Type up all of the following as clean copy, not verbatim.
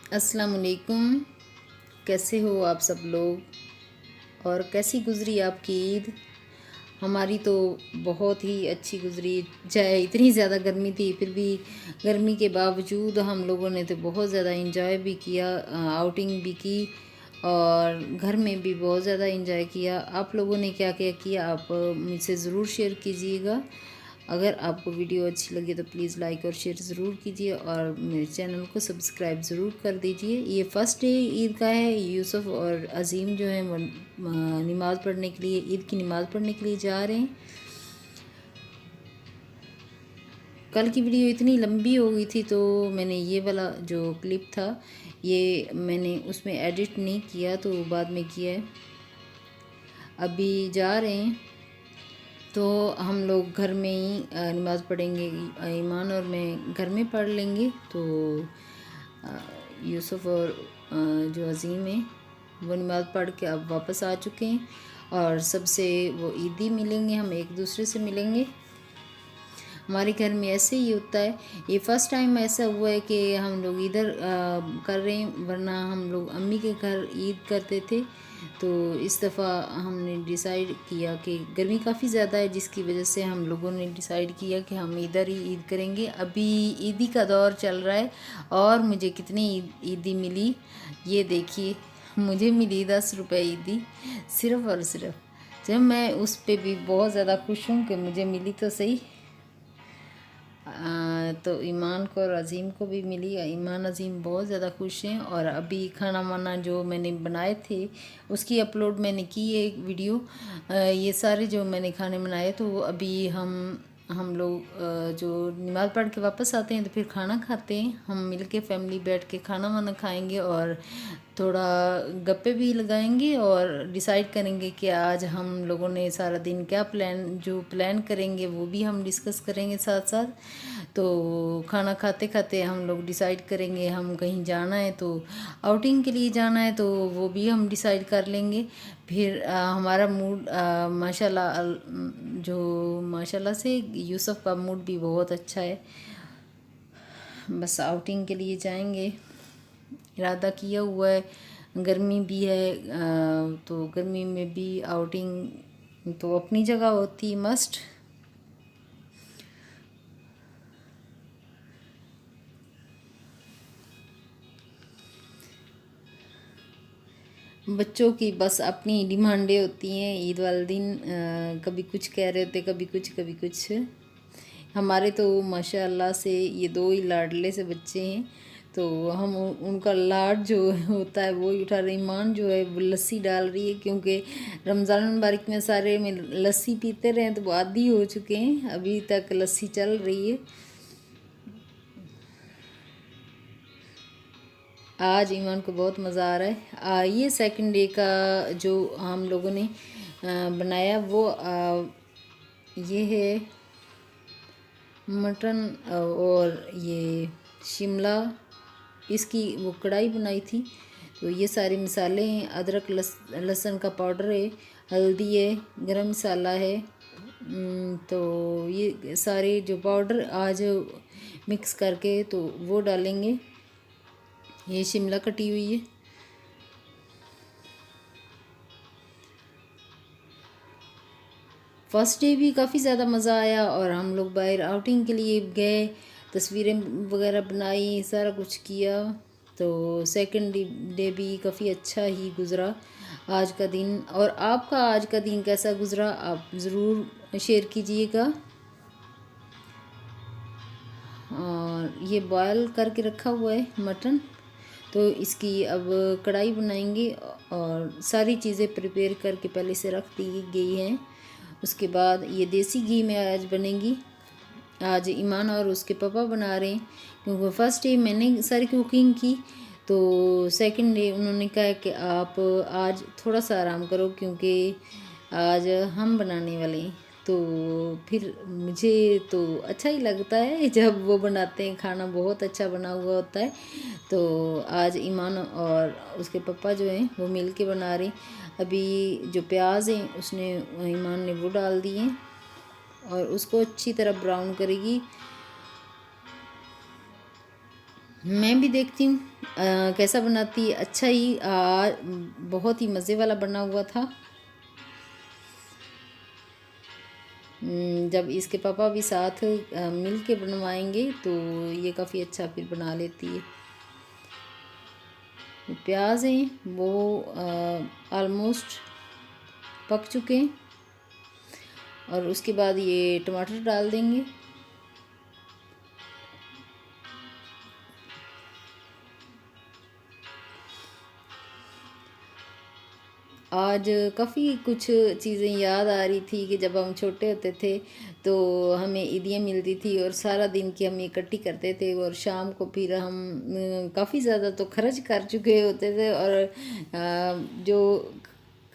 अस्सलाम वालेकुम। कैसे हो आप सब लोग और कैसी गुज़री आपकी ईद? हमारी तो बहुत ही अच्छी गुज़री। चाहे इतनी ज़्यादा गर्मी थी फिर भी गर्मी के बावजूद हम लोगों ने तो बहुत ज़्यादा इंजॉय भी किया, आउटिंग भी की और घर में भी बहुत ज़्यादा इंजॉय किया। आप लोगों ने क्या क्या किया आप मुझसे ज़रूर शेयर कीजिएगा। अगर आपको वीडियो अच्छी लगी तो प्लीज़ लाइक और शेयर ज़रूर कीजिए और मेरे चैनल को सब्सक्राइब ज़रूर कर दीजिए। ये फ़र्स्ट डे ईद का है। यूसुफ और अज़ीम जो है वो नमाज़ पढ़ने के लिए, ईद की नमाज़ पढ़ने के लिए जा रहे हैं। कल की वीडियो इतनी लंबी हो गई थी तो मैंने ये वाला जो क्लिप था ये मैंने उसमें एडिट नहीं किया, तो बाद में किया है। अभी जा रहे हैं तो हम लोग घर में ही नमाज़ पढ़ेंगे। ईमान और मैं घर में पढ़ लेंगे। तो यूसुफ और जो अज़ीम है वो नमाज़ पढ़ के अब वापस आ चुके हैं और सबसे वो ईदी मिलेंगे, हम एक दूसरे से मिलेंगे। हमारे घर में ऐसे ही होता है। ये फ़र्स्ट टाइम ऐसा हुआ है कि हम लोग इधर कर रहे हैं, वरना हम लोग अम्मी के घर ईद करते थे। तो इस दफ़ा हमने डिसाइड किया कि गर्मी काफ़ी ज़्यादा है, जिसकी वजह से हम लोगों ने डिसाइड किया कि हम इधर ही ईद करेंगे। अभी ईदी का दौर चल रहा है और मुझे कितनी ईदी मिली ये देखिए। मुझे मिली 10 रुपये ईदी, सिर्फ़ और सिर्फ। जब मैं उस पर भी बहुत ज़्यादा खुश हूँ कि मुझे मिली तो सही। तो ईमान को और अज़ीम को भी मिली। ईमान अज़ीम बहुत ज़्यादा खुश हैं और अभी खाना वाना जो मैंने बनाए थे उसकी अपलोड मैंने की है एक वीडियो। ये सारे जो मैंने खाने बनाए तो अभी हम लोग जो नमाज़ पढ़ के वापस आते हैं तो फिर खाना खाते हैं। हम मिल के फैमिली बैठ के खाना वाना खाएंगे और थोड़ा गप्पे भी लगाएंगे और डिसाइड करेंगे कि आज हम लोगों ने सारा दिन क्या प्लान करेंगे वो भी हम डिस्कस करेंगे साथ साथ। तो खाना खाते खाते हम लोग डिसाइड करेंगे हम कहीं जाना है तो आउटिंग के लिए जाना है तो वो भी हम डिसाइड कर लेंगे। फिर हमारा मूड माशाल्लाह जो माशाल्लाह से यूसुफ का मूड भी बहुत अच्छा है। बस आउटिंग के लिए जाएंगे, इरादा किया हुआ है। गर्मी भी है तो गर्मी में भी आउटिंग तो अपनी जगह होती मस्ट। बच्चों की बस अपनी डिमांडें होती हैं ईद वाले दिन। कभी कुछ कह रहे होते, कभी कुछ कभी कुछ। हमारे तो माशाल्लाह से ये दो ही लाडले से बच्चे हैं तो हम उनका लाड जो होता है वो ही उठा रहे। ईमान जो है वो लस्सी डाल रही है क्योंकि रमज़ान मुबारक में सारे में लस्सी पीते रहे तो वो आदी हो चुके हैं, अभी तक लस्सी चल रही है। आज ईमान को बहुत मज़ा आ रहा है। ये सेकंड डे का जो हम लोगों ने बनाया वो ये है मटन और ये शिमला, इसकी वो कढ़ाई बनाई थी। तो ये सारे मसाले हैं, अदरक लहसुन का पाउडर है, हल्दी है, गरम मसाला है। तो ये सारे जो पाउडर आज मिक्स करके तो वो डालेंगे। ये शिमला कटी हुई है। फर्स्ट डे भी काफ़ी ज़्यादा मज़ा आया और हम लोग बाहर आउटिंग के लिए गए, तस्वीरें वगैरह बनाई, सारा कुछ किया। तो सेकंड डे भी काफ़ी अच्छा ही गुज़रा आज का दिन। और आपका आज का दिन कैसा गुज़रा आप ज़रूर शेयर कीजिएगा। और ये बॉयल करके रखा हुआ है मटन, तो इसकी अब कढ़ाई बनाएंगे और सारी चीज़ें प्रिपेयर करके पहले से रख दी गई हैं। उसके बाद ये देसी घी में आज बनेगी। आज ईमान और उसके पापा बना रहे हैं क्योंकि फर्स्ट डे मैंने सारी कुकिंग की तो सेकंड डे उन्होंने कहा कि आप आज थोड़ा सा आराम करो क्योंकि आज हम बनाने वाले हैं। तो फिर मुझे तो अच्छा ही लगता है जब वो बनाते हैं, खाना बहुत अच्छा बना हुआ होता है। तो आज ईमान और उसके पापा जो हैं वो मिल के बना रहे। अभी जो प्याज हैं उसने ईमान ने वो डाल दिए और उसको अच्छी तरह ब्राउन करेगी। मैं भी देखती हूँ कैसा बनाती है। अच्छा ही बहुत ही मज़े वाला बना हुआ था। जब इसके पापा भी साथ मिल के बनवाएंगे तो ये काफ़ी अच्छा फिर बना लेती है। प्याज हैं वो ऑलमोस्ट पक चुके हैं और उसके बाद ये टमाटर डाल देंगे। आज काफ़ी कुछ चीज़ें याद आ रही थी कि जब हम छोटे होते थे तो हमें ईदियाँ मिलती थी और सारा दिन की हम इकट्ठी करते थे और शाम को फिर हम काफ़ी ज़्यादा तो खर्च कर चुके होते थे और जो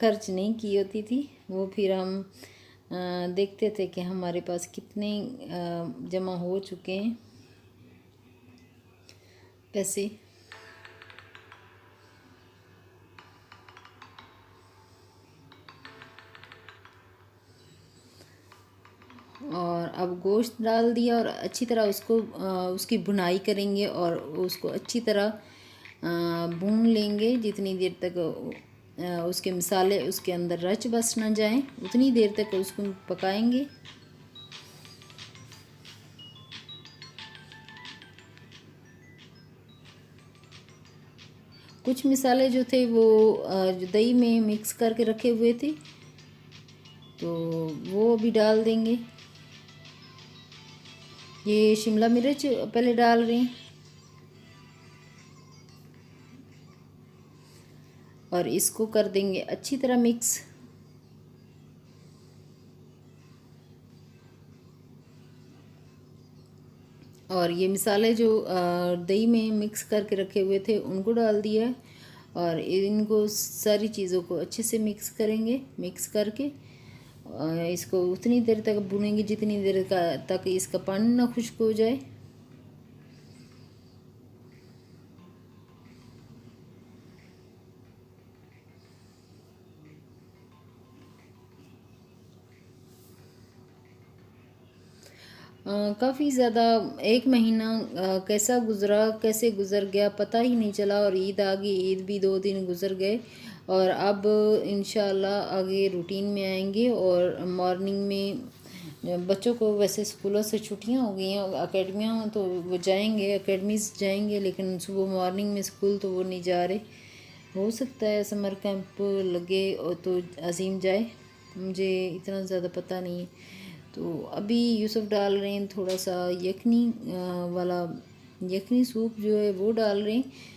खर्च नहीं की होती थी वो फिर हम देखते थे कि हमारे पास कितने जमा हो चुके हैं पैसे। और अब गोश्त डाल दिया और अच्छी तरह उसको उसकी भुनाई करेंगे और उसको अच्छी तरह भून लेंगे जितनी देर तक उसके मसाले उसके अंदर रच बस ना जाएं उतनी देर तक उसको पकाएंगे। कुछ मसाले जो थे वो जो दही में मिक्स करके रखे हुए थे तो वो भी डाल देंगे। ये शिमला मिर्च पहले डाल रहे हैं और इसको कर देंगे अच्छी तरह मिक्स। और ये मसाले जो दही में मिक्स करके रखे हुए थे उनको डाल दिया है और इनको सारी चीज़ों को अच्छे से मिक्स करेंगे। मिक्स करके इसको उतनी देर तक भूनेंगे जितनी देर का तक इसका पानी ना खुश्क हो जाए। काफ़ी ज़्यादा एक महीना कैसा गुज़रा कैसे गुज़र गया पता ही नहीं चला और ईद आ गई। ईद भी 2 दिन गुज़र गए और अब इंशाल्लाह आगे रूटीन में आएंगे। और मॉर्निंग में बच्चों को वैसे स्कूलों से छुट्टियां हो गई हैं अकेडमियाँ तो वो जाएंगे अकेडमीज जाएंगे लेकिन सुबह मॉर्निंग में स्कूल तो वो नहीं जा रहे। हो सकता है समर कैंप लगे और तो अजीम जाए मुझे इतना ज़्यादा पता नहीं है। तो अभी यूसुफ डाल रहे हैं थोड़ा सा यखनी वाला यखनी सूप जो है वो डाल रहे हैं।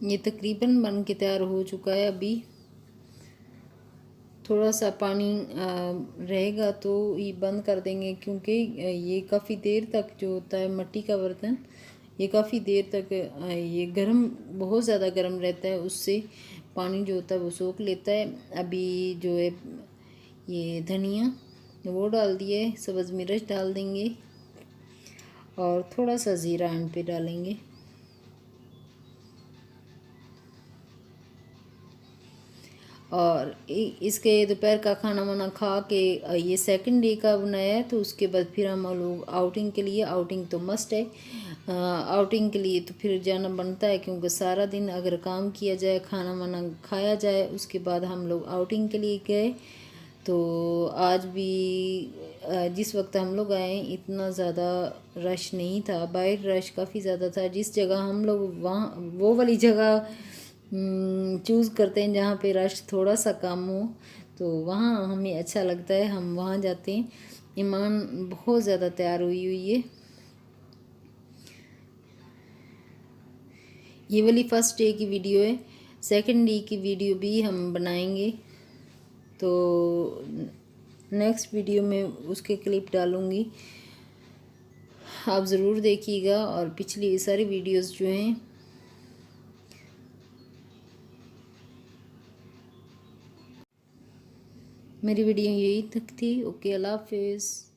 ये तकरीबन बन के तैयार हो चुका है। अभी थोड़ा सा पानी रहेगा तो ये बंद कर देंगे क्योंकि ये काफ़ी देर तक जो होता है मट्टी का बर्तन ये काफ़ी देर तक ये गर्म बहुत ज़्यादा गर्म रहता है उससे पानी जो होता है वो सोख लेता है। अभी जो है ये धनिया वो डाल दिए सब्ज़ मिर्च डाल देंगे और थोड़ा सा ज़ीरा एंड पे डालेंगे। और इसके दोपहर का खाना वाना खा के ये सेकंड डे का बनाया है तो उसके बाद फिर हम लोग आउटिंग के लिए आउटिंग तो मस्ट है। आउटिंग के लिए तो फिर जाना बनता है क्योंकि सारा दिन अगर काम किया जाए खाना वाना खाया जाए उसके बाद हम लोग आउटिंग के लिए गए। तो आज भी जिस वक्त हम लोग आए इतना ज़्यादा रश नहीं था। बाहर रश काफ़ी ज़्यादा था। जिस जगह हम लोग वहाँ वो वाली जगह चूज़ करते हैं जहाँ पे रश थोड़ा सा कम हो तो वहाँ हमें अच्छा लगता है हम वहाँ जाते हैं। ईमान बहुत ज़्यादा तैयार हुई हुई है। ये वाली फर्स्ट डे की वीडियो है। सेकंड डे की वीडियो भी हम बनाएंगे तो नेक्स्ट वीडियो में उसके क्लिप डालूँगी आप ज़रूर देखिएगा। और पिछली सारी वीडियोस जो हैं मेरी वीडियो यही तक थी। ओके, अल्लाह हाफिज़।